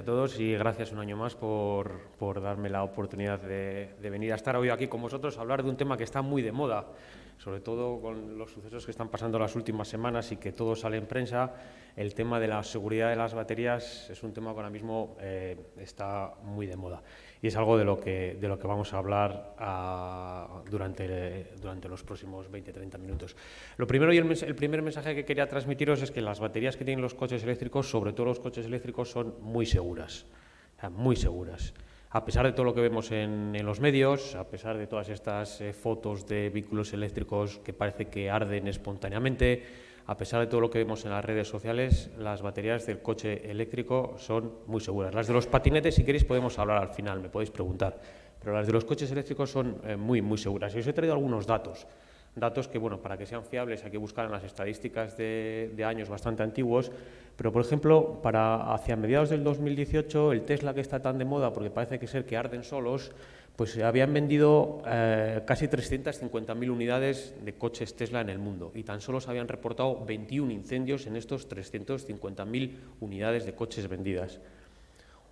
a todos y gracias un año más por darme la oportunidad de venir a estar hoy aquí con vosotros a hablar de un tema que está muy de moda, sobre todo con los sucesos que están pasando las últimas semanas y que todo sale en prensa. El tema de la seguridad de las baterías es un tema que ahora mismo está muy de moda y es algo de lo que vamos a hablar durante los próximos 20-30 minutos. Lo primero y el primer mensaje que quería transmitiros es que las baterías que tienen los coches eléctricos, sobre todo los coches eléctricos, son muy seguras, o sea, muy seguras. A pesar de todo lo que vemos en los medios, a pesar de todas estas fotos de vehículos eléctricos que parece que arden espontáneamente, a pesar de todo lo que vemos en las redes sociales, las baterías del coche eléctrico son muy seguras. Las de los patinetes, si queréis, podemos hablar al final, me podéis preguntar, pero las de los coches eléctricos son muy seguras. Y os he traído algunos datos que, bueno, para que sean fiables hay que buscar en las estadísticas de años bastante antiguos, pero, por ejemplo, hacia mediados del 2018, el Tesla, que está tan de moda porque parece que arden solos, pues se habían vendido casi 350.000 unidades de coches Tesla en el mundo y tan solo se habían reportado 21 incendios en estos 350.000 unidades de coches vendidas.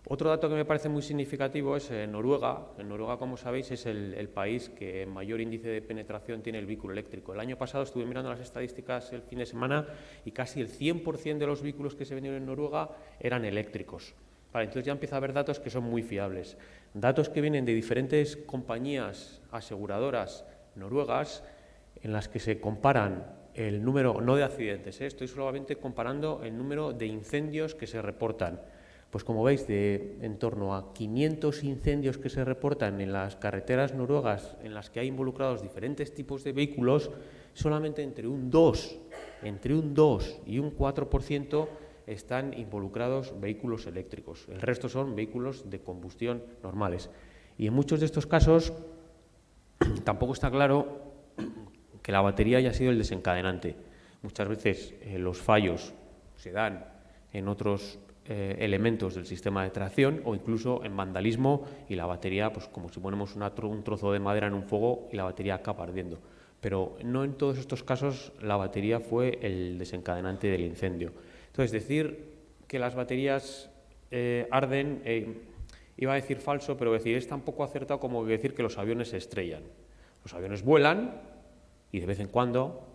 Otro dato que me parece muy significativo es Noruega. En Noruega, como sabéis, es el país que mayor índice de penetración tiene el vehículo eléctrico. El año pasado estuve mirando las estadísticas el fin de semana y casi el 100% de los vehículos que se vendieron en Noruega eran eléctricos. Vale, entonces ya empieza a haber datos que son muy fiables. Datos que vienen de diferentes compañías aseguradoras noruegas en las que se comparan el número, no de accidentes, estoy solamente comparando el número de incendios que se reportan. Pues como veis, en torno a 500 incendios que se reportan en las carreteras noruegas en las que hay involucrados diferentes tipos de vehículos, solamente entre un 2 y un 4% están involucrados vehículos eléctricos. El resto son vehículos de combustión normales. Y en muchos de estos casos tampoco está claro que la batería haya sido el desencadenante. Muchas veces los fallos se dan en otros elementos del sistema de tracción o incluso en vandalismo y la batería, pues como si ponemos un trozo de madera en un fuego y la batería acaba ardiendo. Pero no en todos estos casos la batería fue el desencadenante del incendio. Entonces, decir que las baterías arden, iba a decir falso, pero decir es tan poco acertado como decir que los aviones se estrellan. Los aviones vuelan y de vez en cuando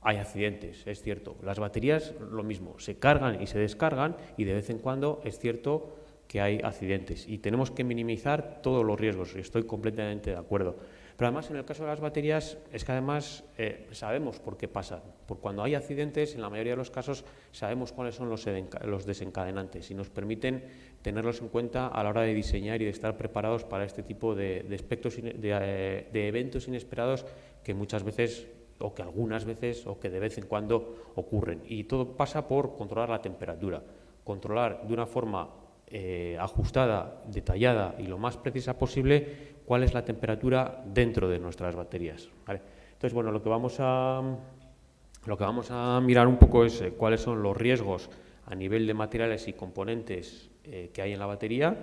hay accidentes, es cierto. Las baterías, lo mismo, se cargan y se descargan y de vez en cuando es cierto que hay accidentes y tenemos que minimizar todos los riesgos, y estoy completamente de acuerdo. Pero además, en el caso de las baterías, es que además sabemos por qué pasan. Por cuando hay accidentes, en la mayoría de los casos, sabemos cuáles son los desencadenantes y nos permiten tenerlos en cuenta a la hora de diseñar y de estar preparados para este tipo de eventos inesperados que muchas veces o que algunas veces o que de vez en cuando ocurren. Y todo pasa por controlar la temperatura, controlar de una forma ajustada, detallada y lo más precisa posible cuál es la temperatura dentro de nuestras baterías, ¿vale? Entonces, bueno, lo que vamos a mirar un poco es cuáles son los riesgos a nivel de materiales y componentes que hay en la batería,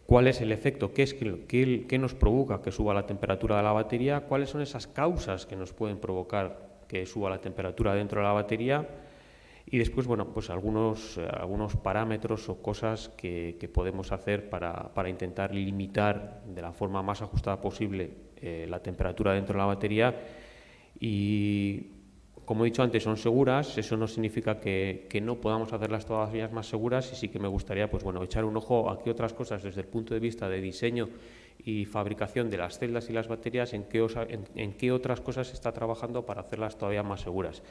cuál es el efecto, qué nos provoca que suba la temperatura de la batería, cuáles son esas causas que nos pueden provocar que suba la temperatura dentro de la batería y después, bueno, pues algunos parámetros o cosas que podemos hacer para intentar limitar de la forma más ajustada posible la temperatura dentro de la batería. Y como he dicho antes, son seguras, eso no significa que no podamos hacerlas todavía más seguras y sí que me gustaría, pues bueno, echar un ojo a qué otras cosas desde el punto de vista de diseño y fabricación de las celdas y las baterías, en qué otras cosas se está trabajando para hacerlas todavía más seguras.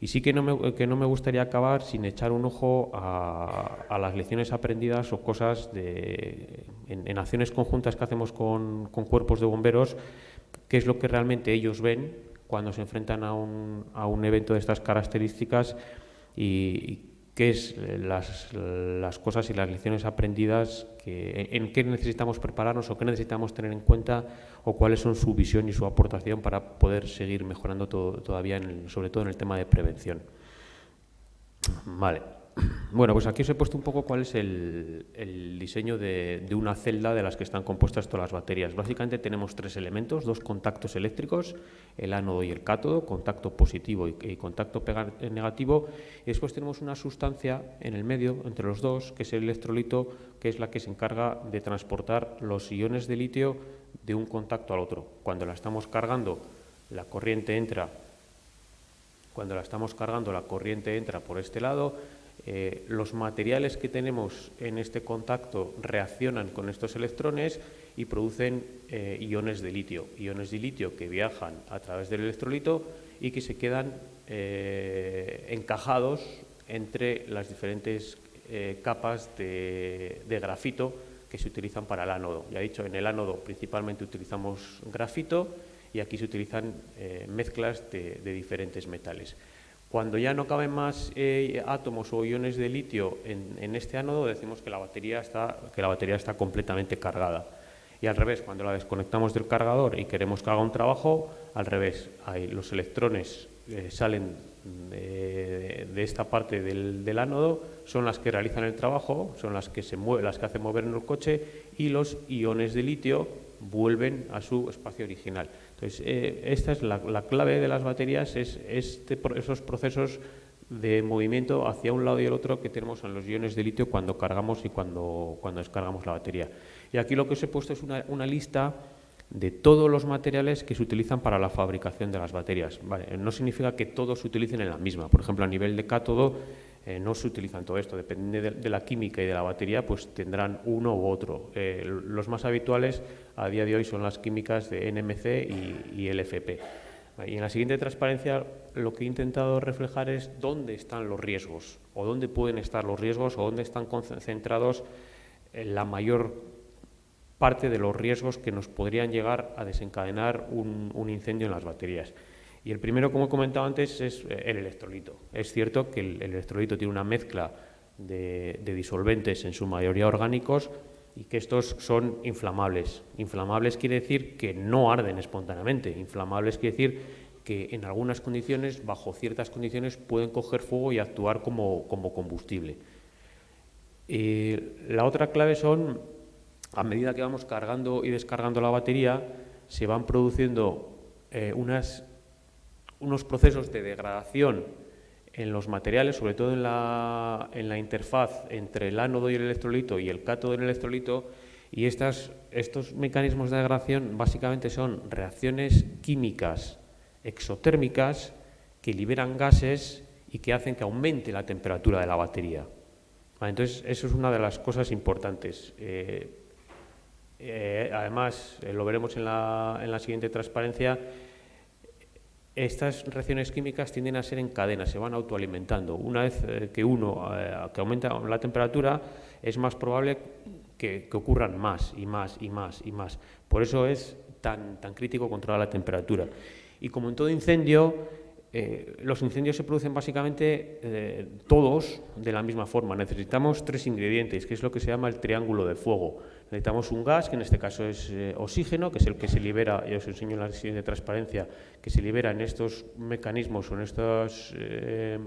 Y sí que no me gustaría acabar sin echar un ojo a las lecciones aprendidas o cosas en acciones conjuntas que hacemos con cuerpos de bomberos, qué es lo que realmente ellos ven cuando se enfrentan a un evento de estas características y qué es las cosas y las lecciones aprendidas, en qué necesitamos prepararnos o qué necesitamos tener en cuenta o cuáles son su visión y su aportación para poder seguir mejorando todavía, sobre todo en el tema de prevención. Vale. Bueno, pues aquí os he puesto un poco cuál es el diseño de una celda de las que están compuestas todas las baterías. Básicamente tenemos tres elementos, dos contactos eléctricos, el ánodo y el cátodo, contacto positivo y contacto negativo, y después tenemos una sustancia en el medio, entre los dos, que es el electrolito, que es la que se encarga de transportar los iones de litio de un contacto al otro. Cuando la estamos cargando, la corriente entra por este lado. Los materiales que tenemos en este contacto reaccionan con estos electrones y producen iones de litio que viajan a través del electrolito y que se quedan encajados entre las diferentes capas de grafito que se utilizan para el ánodo. Ya he dicho, en el ánodo principalmente utilizamos grafito y aquí se utilizan mezclas de diferentes metales. Cuando ya no caben más átomos o iones de litio en este ánodo, decimos que la batería está completamente cargada. Y al revés, cuando la desconectamos del cargador y queremos que haga un trabajo, al revés, los electrones salen de esta parte del ánodo, son las que realizan el trabajo, son las que hacen mover el coche, y los iones de litio vuelven a su espacio original. Entonces, esta es la clave de las baterías, es esos procesos de movimiento hacia un lado y el otro que tenemos en los iones de litio cuando cargamos y cuando descargamos la batería. Y aquí lo que os he puesto es una lista de todos los materiales que se utilizan para la fabricación de las baterías. Vale, no significa que todos se utilicen en la misma. Por ejemplo, a nivel de cátodo no se utilizan todo esto. Depende de la química y de la batería, pues tendrán uno u otro. Los más habituales a día de hoy son las químicas de NMC y LFP. Y en la siguiente transparencia lo que he intentado reflejar es dónde están los riesgos, o dónde pueden estar los riesgos, o dónde están concentrados la mayor parte de los riesgos que nos podrían llegar a desencadenar un incendio en las baterías. Y el primero, como he comentado antes, es el electrolito. Es cierto que el electrolito tiene una mezcla de disolventes, en su mayoría orgánicos, y que estos son inflamables. Inflamables quiere decir que no arden espontáneamente. Inflamables quiere decir que en algunas condiciones, bajo ciertas condiciones, pueden coger fuego y actuar como combustible. La otra clave son, a medida que vamos cargando y descargando la batería, se van produciendo unos procesos de degradación en los materiales, sobre todo en la interfaz entre el ánodo y el electrolito y el cátodo del electrolito, y estos mecanismos de degradación básicamente son reacciones químicas exotérmicas que liberan gases y que hacen que aumente la temperatura de la batería. Entonces, eso es una de las cosas importantes. Además, lo veremos en la siguiente transparencia. Estas reacciones químicas tienden a ser en cadena, se van autoalimentando. Una vez que aumenta la temperatura, es más probable que ocurran más y más y más y más. Por eso es tan crítico controlar la temperatura. Y como en todo incendio, los incendios se producen básicamente todos de la misma forma. Necesitamos tres ingredientes, que es lo que se llama el triángulo de fuego. Necesitamos un gas, que en este caso es oxígeno, que es el que se libera, y os enseño en la siguiente transparencia, que se libera en estos mecanismos o en estas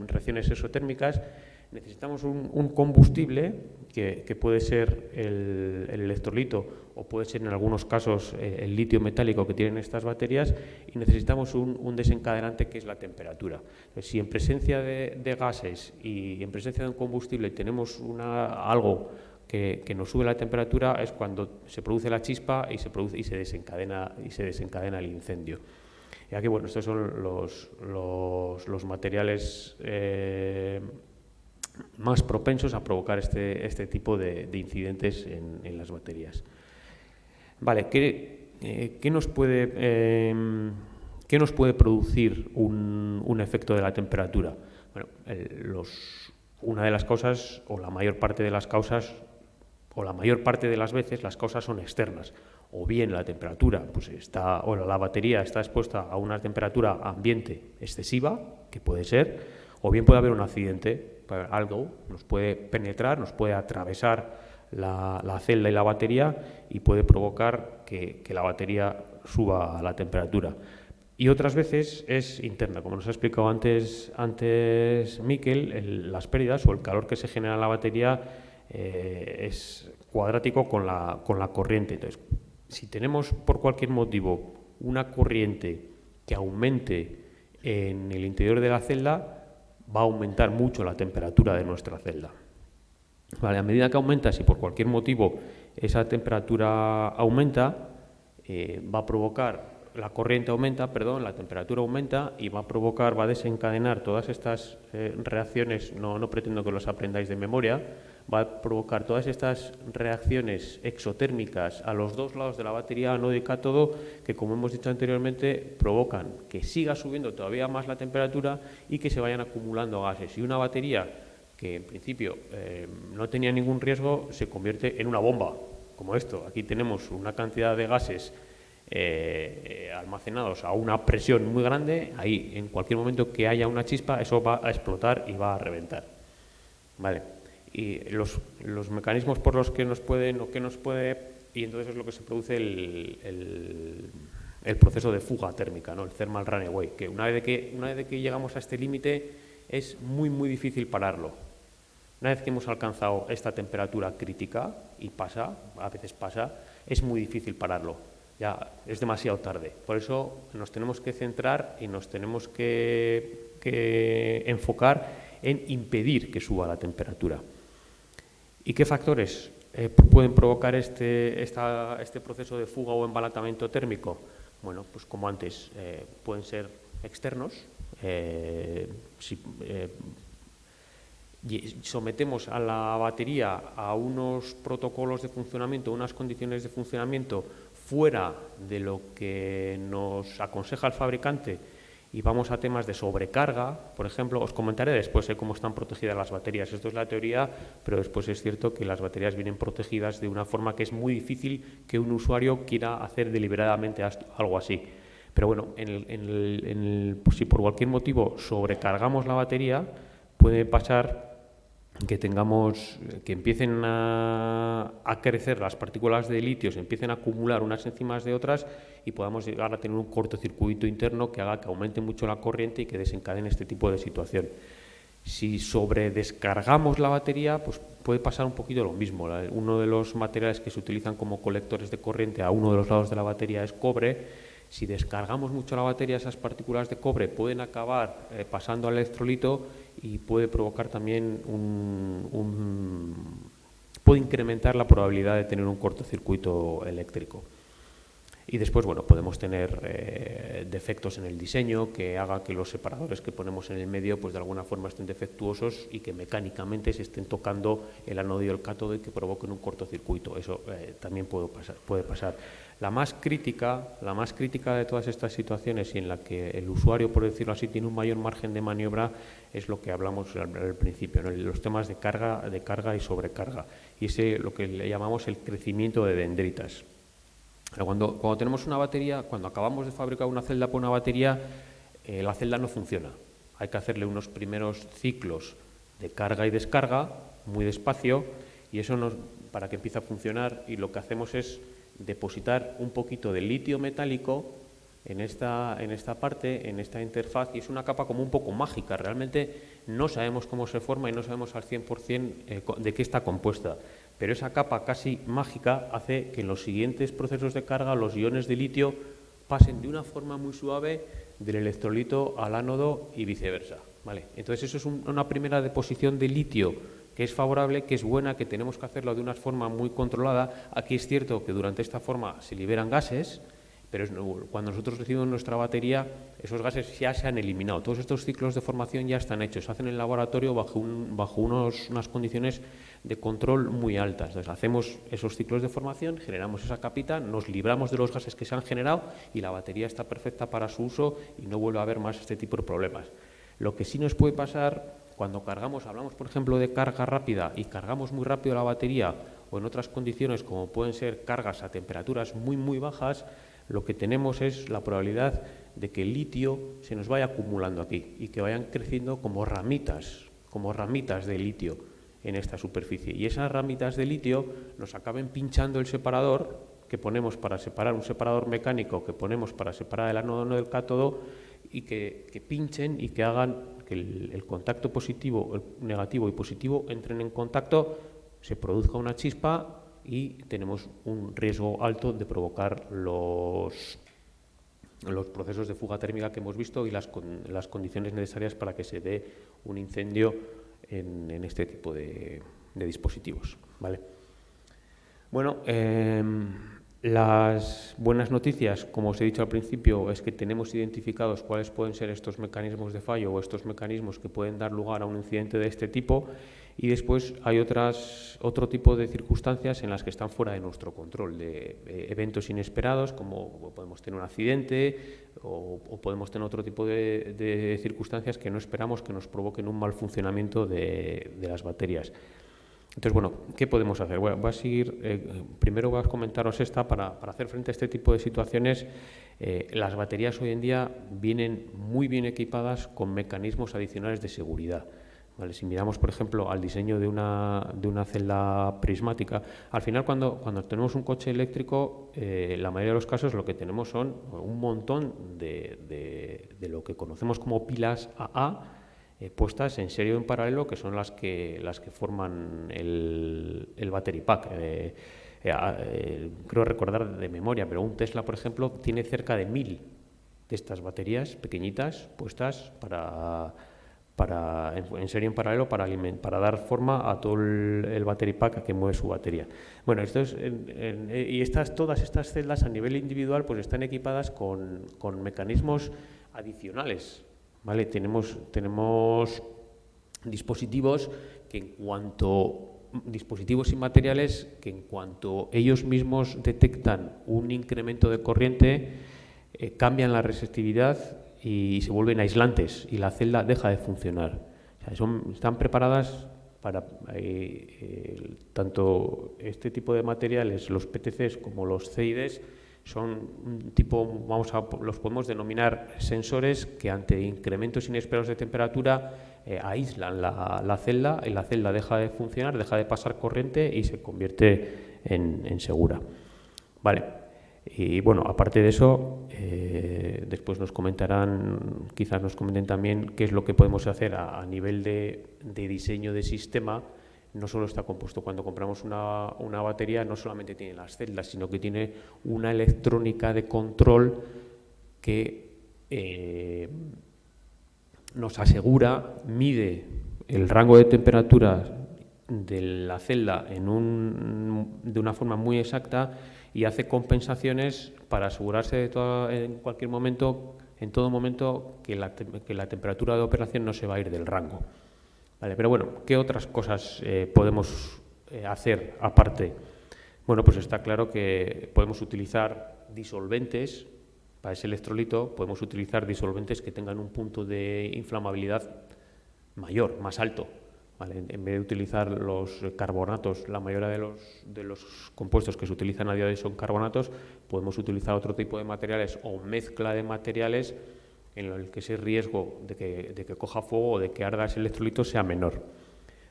reacciones exotérmicas. Necesitamos un combustible, que puede ser el electrolito o puede ser en algunos casos el litio metálico que tienen estas baterías, y necesitamos un desencadenante que es la temperatura. Entonces, si en presencia de gases y en presencia de un combustible tenemos algo que nos sube la temperatura, es cuando se produce la chispa y se desencadena el incendio. Y aquí, bueno, estos son los materiales más propensos a provocar este tipo de incidentes en las baterías. Vale, ¿qué nos puede producir un efecto de la temperatura? Bueno, una de las causas, o la mayor parte de las causas, o la mayor parte de las veces, las causas son externas. O bien la temperatura, la batería está expuesta a una temperatura ambiente excesiva, que puede ser, o bien puede haber un accidente, algo nos puede penetrar, nos puede atravesar la celda y la batería y puede provocar que la batería suba la temperatura. Y otras veces es interna, como nos ha explicado antes Miquel, las pérdidas o el calor que se genera en la batería es cuadrático con la corriente. Entonces, si tenemos por cualquier motivo una corriente que aumente en el interior de la celda, va a aumentar mucho la temperatura de nuestra celda. Vale, a medida que aumenta, si por cualquier motivo esa temperatura aumenta, va a provocar, la corriente aumenta, perdón, la temperatura aumenta y va a desencadenar todas estas reacciones, no pretendo que los aprendáis de memoria, va a provocar todas estas reacciones exotérmicas a los dos lados de la batería ánodo y cátodo que, como hemos dicho anteriormente, provocan que siga subiendo todavía más la temperatura y que se vayan acumulando gases. Y una batería que en principio no tenía ningún riesgo se convierte en una bomba, como esto. Aquí tenemos una cantidad de gases almacenados a una presión muy grande. Ahí, en cualquier momento que haya una chispa, eso va a explotar y va a reventar. ¿Vale? Y los mecanismos por los que nos pueden o que nos puede, y entonces es lo que se produce el proceso de fuga térmica, ¿no? El thermal runaway, que una vez que llegamos a este límite es muy difícil pararlo. Una vez que hemos alcanzado esta temperatura crítica, y a veces pasa, es muy difícil pararlo. Ya es demasiado tarde. Por eso nos tenemos que centrar y nos tenemos que enfocar en impedir que suba la temperatura. ¿Y qué factores pueden provocar este proceso de fuga o embalatamiento térmico? Bueno, pues como antes, pueden ser externos. Si sometemos a la batería a unos protocolos de funcionamiento, unas condiciones de funcionamiento fuera de lo que nos aconseja el fabricante, y vamos a temas de sobrecarga, por ejemplo, os comentaré después cómo están protegidas las baterías. Esto es la teoría, pero después es cierto que las baterías vienen protegidas de una forma que es muy difícil que un usuario quiera hacer deliberadamente algo así. Pero bueno, si por cualquier motivo sobrecargamos la batería, puede pasar que empiecen a crecer las partículas de litio, se empiecen a acumular unas encima de otras y podamos llegar a tener un cortocircuito interno que haga que aumente mucho la corriente y que desencadene este tipo de situación. Si sobredescargamos la batería, pues puede pasar un poquito lo mismo. Uno de los materiales que se utilizan como colectores de corriente a uno de los lados de la batería es cobre. Si descargamos mucho la batería, esas partículas de cobre pueden acabar pasando al electrolito y puede provocar también puede incrementar la probabilidad de tener un cortocircuito eléctrico. Y después, bueno, podemos tener defectos en el diseño que haga que los separadores que ponemos en el medio, pues de alguna forma estén defectuosos y que mecánicamente se estén tocando el ánodo y el cátodo y que provoquen un cortocircuito. Eso también puede pasar. La más crítica de todas estas situaciones y en la que el usuario, por decirlo así, tiene un mayor margen de maniobra es lo que hablamos al principio, ¿no? Los temas de carga y sobrecarga. Y ese lo que le llamamos el crecimiento de dendritas. Cuando tenemos una batería, cuando acabamos de fabricar una celda por una batería, la celda no funciona. Hay que hacerle unos primeros ciclos de carga y descarga muy despacio y eso para que empiece a funcionar, y lo que hacemos es depositar un poquito de litio metálico en esta parte, en esta interfaz, y es una capa como un poco mágica. Realmente no sabemos cómo se forma y no sabemos al 100% de qué está compuesta. Pero esa capa casi mágica hace que en los siguientes procesos de carga los iones de litio pasen de una forma muy suave del electrolito al ánodo y viceversa, ¿vale? Entonces eso es una primera deposición de litio que es favorable, que es buena, que tenemos que hacerlo de una forma muy controlada. Aquí es cierto que durante esta forma se liberan gases, pero cuando nosotros recibimos nuestra batería, esos gases ya se han eliminado. Todos estos ciclos de formación ya están hechos, se hacen en el laboratorio bajo unas condiciones de control muy altas. Entonces, hacemos esos ciclos de formación, generamos esa capita, nos libramos de los gases que se han generado y la batería está perfecta para su uso y no vuelve a haber más este tipo de problemas. Lo que sí nos puede pasar cuando cargamos, hablamos por ejemplo de carga rápida y cargamos muy rápido la batería, o en otras condiciones como pueden ser cargas a temperaturas muy bajas, lo que tenemos es la probabilidad de que el litio se nos vaya acumulando aquí y que vayan creciendo como ramitas de litio en esta superficie. Y esas ramitas de litio nos acaben pinchando el separador que ponemos para separar, un separador mecánico que ponemos para separar el ánodo del cátodo y que pinchen y que hagan que el contacto positivo, el negativo y positivo entren en contacto, se produzca una chispa y tenemos un riesgo alto de provocar los procesos de fuga térmica que hemos visto y las condiciones necesarias para que se dé un incendio en este tipo de dispositivos, ¿vale? Bueno, las buenas noticias, como os he dicho al principio, es que tenemos identificados cuáles pueden ser estos mecanismos de fallo o estos mecanismos que pueden dar lugar a un incidente de este tipo, y después hay otro tipo de circunstancias en las que están fuera de nuestro control, de eventos inesperados, como podemos tener un accidente o podemos tener otro tipo de circunstancias que no esperamos que nos provoquen un mal funcionamiento de las baterías. Entonces, bueno, ¿qué podemos hacer? Bueno, voy a seguir, primero voy a comentaros esta para hacer frente a este tipo de situaciones. Las baterías hoy en día vienen muy bien equipadas con mecanismos adicionales de seguridad. ¿Vale? Si miramos, por ejemplo, al diseño de una celda prismática, al final cuando tenemos un coche eléctrico, la mayoría de los casos lo que tenemos son un montón de lo que conocemos como pilas AA, puestas en serie o en paralelo, que son las que forman el battery pack. Creo recordar de memoria, pero un Tesla, por ejemplo, tiene cerca de 1000 de estas baterías pequeñitas puestas en serie en paralelo para dar forma a todo el battery pack que mueve su batería. Bueno, todas estas celdas a nivel individual pues están equipadas con mecanismos adicionales, ¿vale? Tenemos dispositivos dispositivos y materiales que en cuanto ellos mismos detectan un incremento de corriente, cambian la resistividad y se vuelven aislantes y la celda deja de funcionar. O sea, están preparadas para tanto este tipo de materiales, los PTCs como los CIDs, son un tipo, los podemos denominar sensores que ante incrementos inesperados de temperatura aíslan la celda y la celda deja de funcionar, deja de pasar corriente y se convierte en segura. Vale. Y bueno, aparte de eso, después quizás nos comenten también qué es lo que podemos hacer a nivel de diseño de sistema. No solo está compuesto, cuando compramos una batería, no solamente tiene las celdas, sino que tiene una electrónica de control que nos asegura, mide el rango de temperatura de la celda de una forma muy exacta y hace compensaciones para asegurarse en todo momento que la temperatura de operación no se va a ir del rango. Vale, pero bueno, ¿qué otras cosas podemos hacer aparte? Bueno, pues está claro que podemos utilizar disolventes para ese electrolito, podemos utilizar disolventes que tengan un punto de inflamabilidad mayor, más alto. ¿Vale? En vez de utilizar los carbonatos, la mayoría de los compuestos que se utilizan a día de hoy son carbonatos, podemos utilizar otro tipo de materiales o mezcla de materiales en el que ese riesgo de que coja fuego o de que arda ese electrolito sea menor.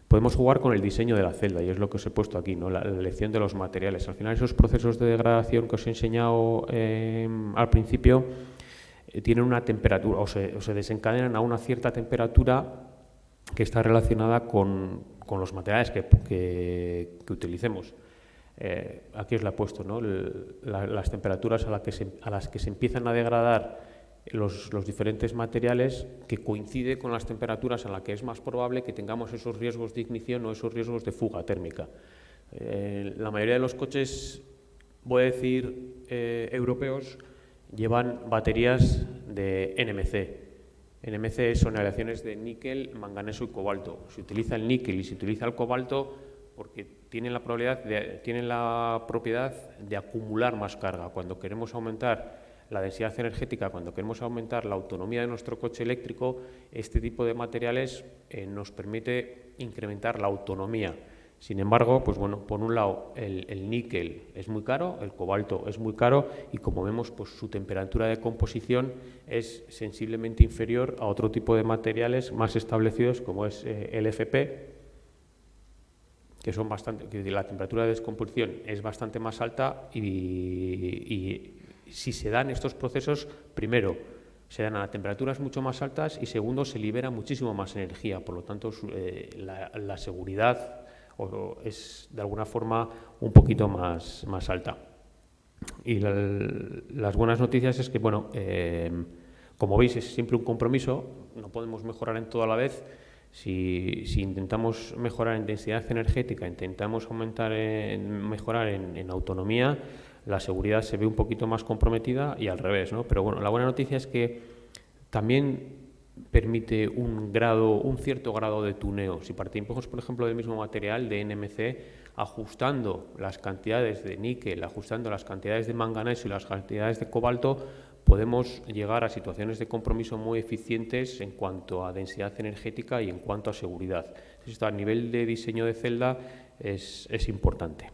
Podemos jugar con el diseño de la celda, y es lo que os he puesto aquí, ¿no? La elección de los materiales. Al final, esos procesos de degradación que os he enseñado al principio tienen una temperatura, o se desencadenan a una cierta temperatura que está relacionada con los materiales que utilicemos. Aquí os la he puesto, ¿no? Las temperaturas a las que se empiezan a degradar los diferentes materiales, que coincide con las temperaturas a las que es más probable que tengamos esos riesgos de ignición o esos riesgos de fuga térmica. La mayoría de los coches, voy a decir, europeos, llevan baterías de NMC. NMC son aleaciones de níquel, manganeso y cobalto. Se utiliza el níquel y se utiliza el cobalto porque tienen la propiedad de acumular más carga. Cuando queremos aumentar la densidad energética, cuando queremos aumentar la autonomía de nuestro coche eléctrico, este tipo de materiales nos permite incrementar la autonomía. Sin embargo, pues bueno, por un lado el níquel es muy caro, el cobalto es muy caro y, como vemos, pues su temperatura de composición es sensiblemente inferior a otro tipo de materiales más establecidos como es el FP, que son bastante, que la temperatura de descomposición es bastante más alta y si se dan estos procesos, primero, se dan a temperaturas mucho más altas y segundo, se libera muchísimo más energía. Por lo tanto, la seguridad es de alguna forma un poquito más alta. Y las buenas noticias es que, bueno, como veis, es siempre un compromiso, no podemos mejorar en todo a la vez. Si intentamos mejorar en densidad energética, intentamos mejorar en autonomía, la seguridad se ve un poquito más comprometida y al revés, ¿no? Pero bueno, la buena noticia es que también permite un cierto grado de tuneo. Si partimos, por ejemplo, del mismo material de NMC, ajustando las cantidades de níquel, ajustando las cantidades de manganeso y las cantidades de cobalto, podemos llegar a situaciones de compromiso muy eficientes en cuanto a densidad energética y en cuanto a seguridad. Esto a nivel de diseño de celda es importante.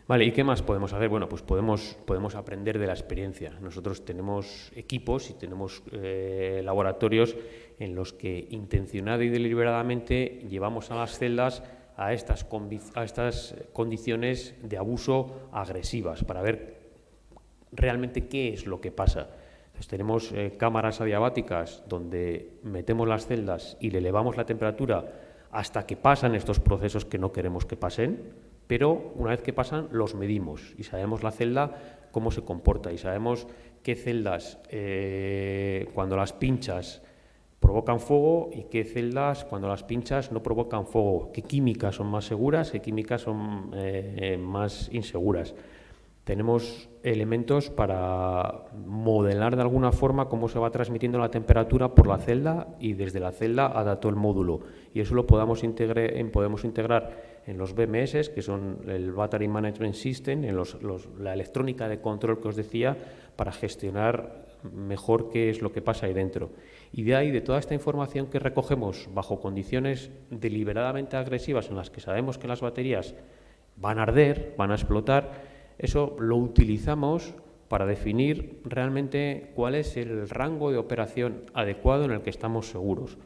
Vale, ¿y qué más podemos hacer? Bueno, pues podemos aprender de la experiencia. Nosotros tenemos equipos y tenemos laboratorios en los que intencionada y deliberadamente llevamos a las celdas a estas condiciones de abuso agresivas para ver realmente qué es lo que pasa. Entonces, tenemos cámaras adiabáticas donde metemos las celdas y le elevamos la temperatura hasta que pasan estos procesos que no queremos que pasen, pero una vez que pasan los medimos y sabemos la celda cómo se comporta y sabemos qué celdas cuando las pinchas provocan fuego y qué celdas cuando las pinchas no provocan fuego, qué químicas son más seguras, qué químicas son más inseguras. Tenemos elementos para modelar de alguna forma cómo se va transmitiendo la temperatura por la celda y desde la celda a todo el módulo. Y eso lo podemos integrar en los BMS, que son el Battery Management System, en la electrónica de control que os decía, para gestionar mejor qué es lo que pasa ahí dentro. Y de ahí, de toda esta información que recogemos bajo condiciones deliberadamente agresivas en las que sabemos que las baterías van a arder, van a explotar, eso lo utilizamos para definir realmente cuál es el rango de operación adecuado en el que estamos seguros.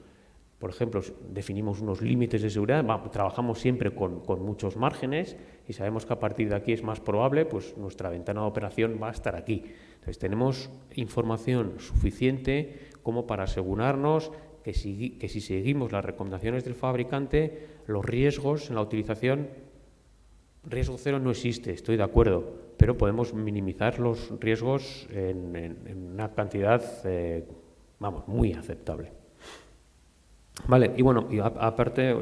Por ejemplo, definimos unos límites de seguridad, trabajamos siempre con muchos márgenes y sabemos que a partir de aquí es más probable, pues nuestra ventana de operación va a estar aquí. Entonces tenemos información suficiente como para asegurarnos que si seguimos las recomendaciones del fabricante, los riesgos en la utilización, riesgo cero no existe, estoy de acuerdo, pero podemos minimizar los riesgos en una cantidad, muy aceptable. Vale, y bueno, y aparte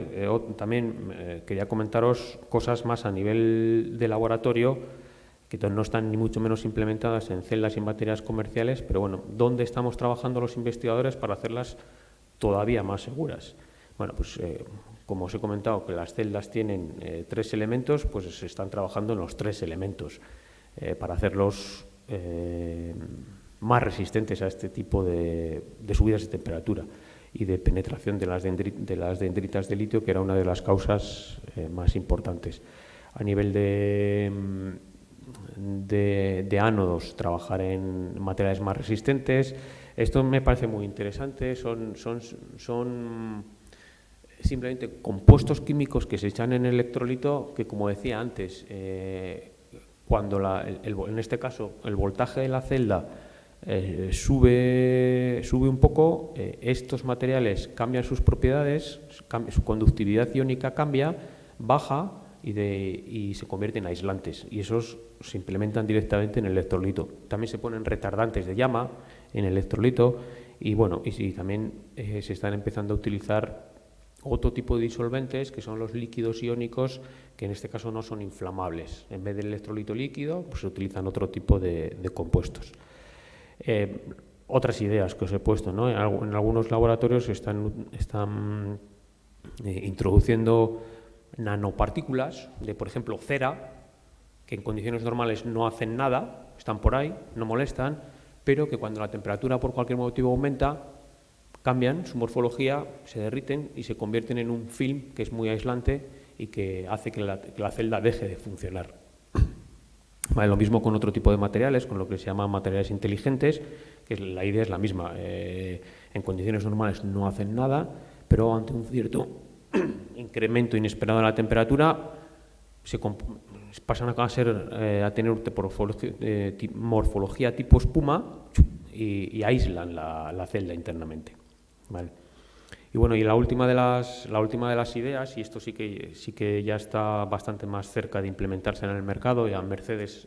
también quería comentaros cosas más a nivel de laboratorio que no están ni mucho menos implementadas en celdas y en baterías comerciales, pero bueno, ¿dónde estamos trabajando los investigadores para hacerlas todavía más seguras? Bueno, pues como os he comentado que las celdas tienen 3 elementos, pues se están trabajando en los 3 elementos para hacerlos más resistentes a este tipo de subidas de temperatura y de penetración de las dendritas de litio, que era una de las causas más importantes. A nivel de ánodos, trabajar en materiales más resistentes. Esto me parece muy interesante, son simplemente compuestos químicos que se echan en el electrolito que, como decía antes, cuando en este caso el voltaje de la celda sube un poco, estos materiales cambian sus propiedades, su conductividad iónica cambia, baja y se convierten en aislantes, y esos se implementan directamente en el electrolito. También se ponen retardantes de llama en el electrolito y bueno, y también se están empezando a utilizar otro tipo de disolventes, que son los líquidos iónicos, que en este caso no son inflamables. En vez del electrolito líquido, pues se utilizan otro tipo de compuestos. Otras ideas que os he puesto, ¿no? En algunos laboratorios están introduciendo nanopartículas de, por ejemplo, cera, que en condiciones normales no hacen nada, están por ahí, no molestan, pero que cuando la temperatura por cualquier motivo aumenta, cambian su morfología, se derriten y se convierten en un film que es muy aislante y que hace que la celda deje de funcionar. Vale, lo mismo con otro tipo de materiales, con lo que se llama materiales inteligentes, que la idea es la misma. En condiciones normales no hacen nada, pero ante un cierto incremento inesperado en la temperatura, pasan a tener morfología tipo espuma y aíslan la celda internamente. ¿Vale? Y bueno, y la última de las ideas, y esto sí que ya está bastante más cerca de implementarse en el mercado, ya Mercedes,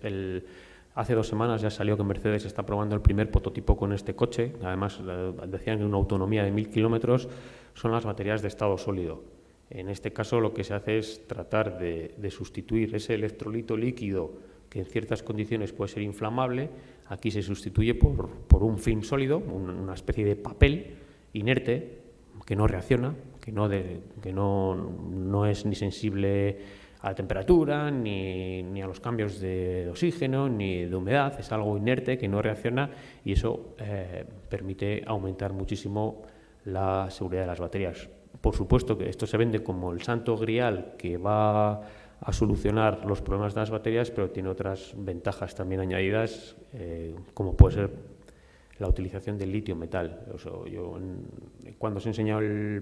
hace 2 semanas ya salió que Mercedes está probando el primer prototipo con este coche, además decían que una autonomía de 1000 kilómetros, son las baterías de estado sólido. En este caso lo que se hace es tratar de sustituir ese electrolito líquido que en ciertas condiciones puede ser inflamable, aquí se sustituye por un film sólido, una especie de papel inerte, que no reacciona, que no es ni sensible a la temperatura, ni a los cambios de oxígeno, ni de humedad, es algo inerte que no reacciona y eso permite aumentar muchísimo la seguridad de las baterías. Por supuesto que esto se vende como el santo grial que va a solucionar los problemas de las baterías, pero tiene otras ventajas también añadidas, como puede ser la utilización del litio metal. Cuando se enseñó el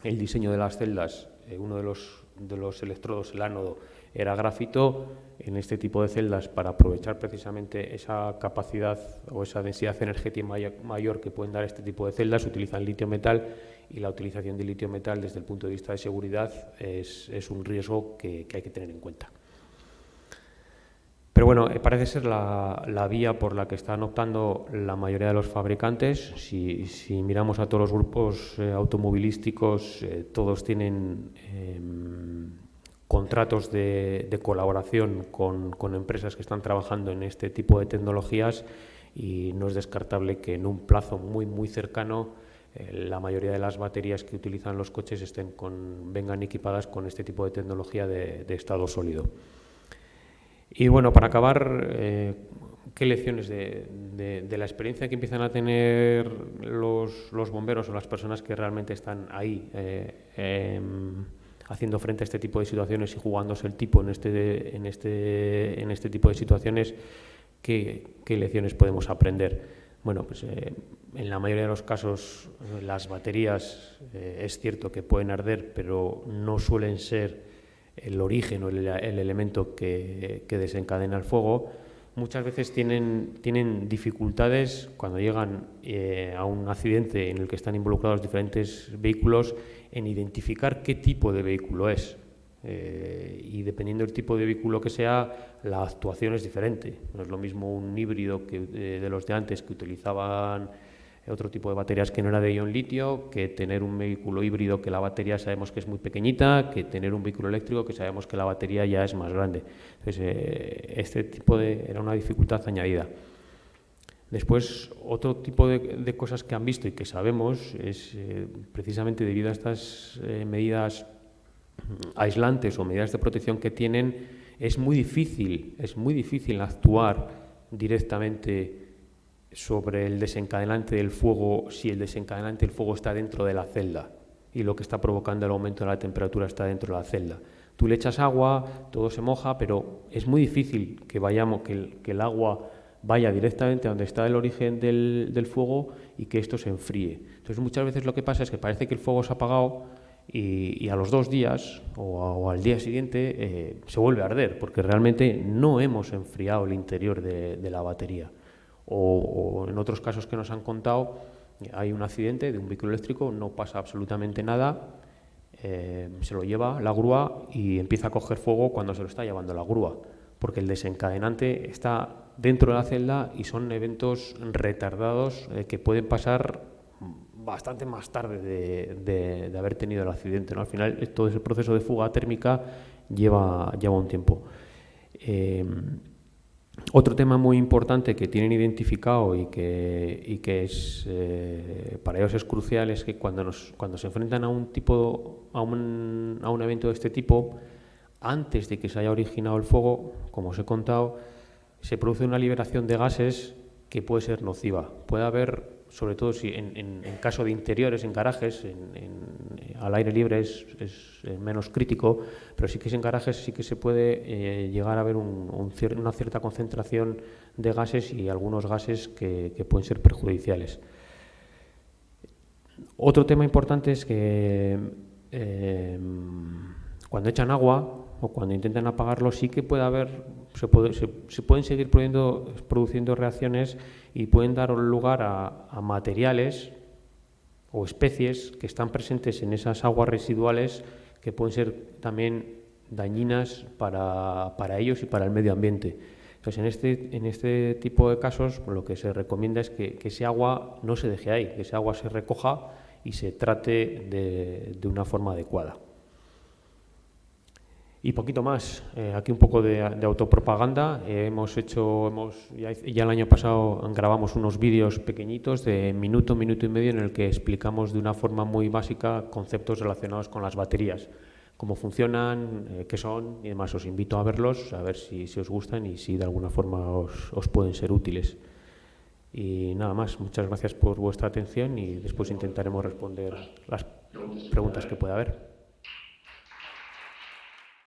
diseño de las celdas, uno de los electrodos, el ánodo, era grafito. En este tipo de celdas, para aprovechar precisamente esa capacidad o esa densidad energética mayor que pueden dar este tipo de celdas, utilizan litio metal, y la utilización de litio metal desde el punto de vista de seguridad es un riesgo que hay que tener en cuenta. Pero bueno, parece ser la vía por la que están optando la mayoría de los fabricantes. Si miramos a todos los grupos automovilísticos, todos tienen contratos de colaboración con empresas que están trabajando en este tipo de tecnologías, y no es descartable que en un plazo muy cercano la mayoría de las baterías que utilizan los coches vengan equipadas con este tipo de tecnología de estado sólido. Y bueno, para acabar, ¿qué lecciones de la experiencia que empiezan a tener los bomberos o las personas que realmente están ahí haciendo frente a este tipo de situaciones y jugándose el tipo en este tipo de situaciones? ¿Qué lecciones podemos aprender? Bueno, pues en la mayoría de los casos las baterías es cierto que pueden arder, pero no suelen ser el origen o el elemento que desencadena el fuego. Muchas veces tienen dificultades cuando llegan a un accidente en el que están involucrados diferentes vehículos en identificar qué tipo de vehículo es. Y dependiendo del tipo de vehículo que sea, la actuación es diferente. No es lo mismo un híbrido de los de antes, que utilizaban otro tipo de baterías que no era de ion litio, que tener un vehículo híbrido que la batería sabemos que es muy pequeñita, que tener un vehículo eléctrico que sabemos que la batería ya es más grande. Entonces, este tipo era una dificultad añadida. Después, otro tipo de cosas que han visto y que sabemos es precisamente debido a estas medidas aislantes o medidas de protección que tienen, es muy difícil actuar directamente sobre el desencadenante del fuego si el desencadenante del fuego está dentro de la celda y lo que está provocando el aumento de la temperatura está dentro de la celda. Tú le echas agua, todo se moja, pero es muy difícil que el agua vaya directamente a donde está el origen del fuego y que esto se enfríe. Entonces, muchas veces lo que pasa es que parece que el fuego se ha apagado y a los 2 días o al día siguiente se vuelve a arder, porque realmente no hemos enfriado el interior de la batería. O en otros casos que nos han contado, hay un accidente de un vehículo eléctrico, no pasa absolutamente nada, se lo lleva la grúa y empieza a coger fuego cuando se lo está llevando la grúa, porque el desencadenante está dentro de la celda y son eventos retardados que pueden pasar bastante más tarde de haber tenido el accidente, ¿no? Al final, todo ese proceso de fuga térmica lleva un tiempo. Otro tema muy importante que tienen identificado y que es, para ellos es crucial, es que cuando se enfrentan a un evento de este tipo, antes de que se haya originado el fuego, como os he contado, se produce una liberación de gases que puede ser nociva. Puede haber, sobre todo si en caso de interiores, en garajes, al aire libre es menos crítico, pero sí que en garajes sí que se puede llegar a haber una cierta concentración de gases y algunos gases que pueden ser perjudiciales. Otro tema importante es que cuando echan agua o cuando intentan apagarlo, sí que puede haber, se pueden seguir produciendo reacciones y pueden dar lugar a materiales o especies que están presentes en esas aguas residuales que pueden ser también dañinas para ellos y para el medio ambiente. Entonces, en este tipo de casos, lo que se recomienda es que ese agua no se deje ahí, que ese agua se recoja y se trate de una forma adecuada. Y poquito más, aquí un poco de autopropaganda. Ya el año pasado grabamos unos vídeos pequeñitos de minuto y medio en el que explicamos de una forma muy básica conceptos relacionados con las baterías, cómo funcionan, qué son y demás. Os invito a verlos, a ver si os gustan y si de alguna forma os pueden ser útiles. Y nada más, muchas gracias por vuestra atención y después intentaremos responder las preguntas que pueda haber.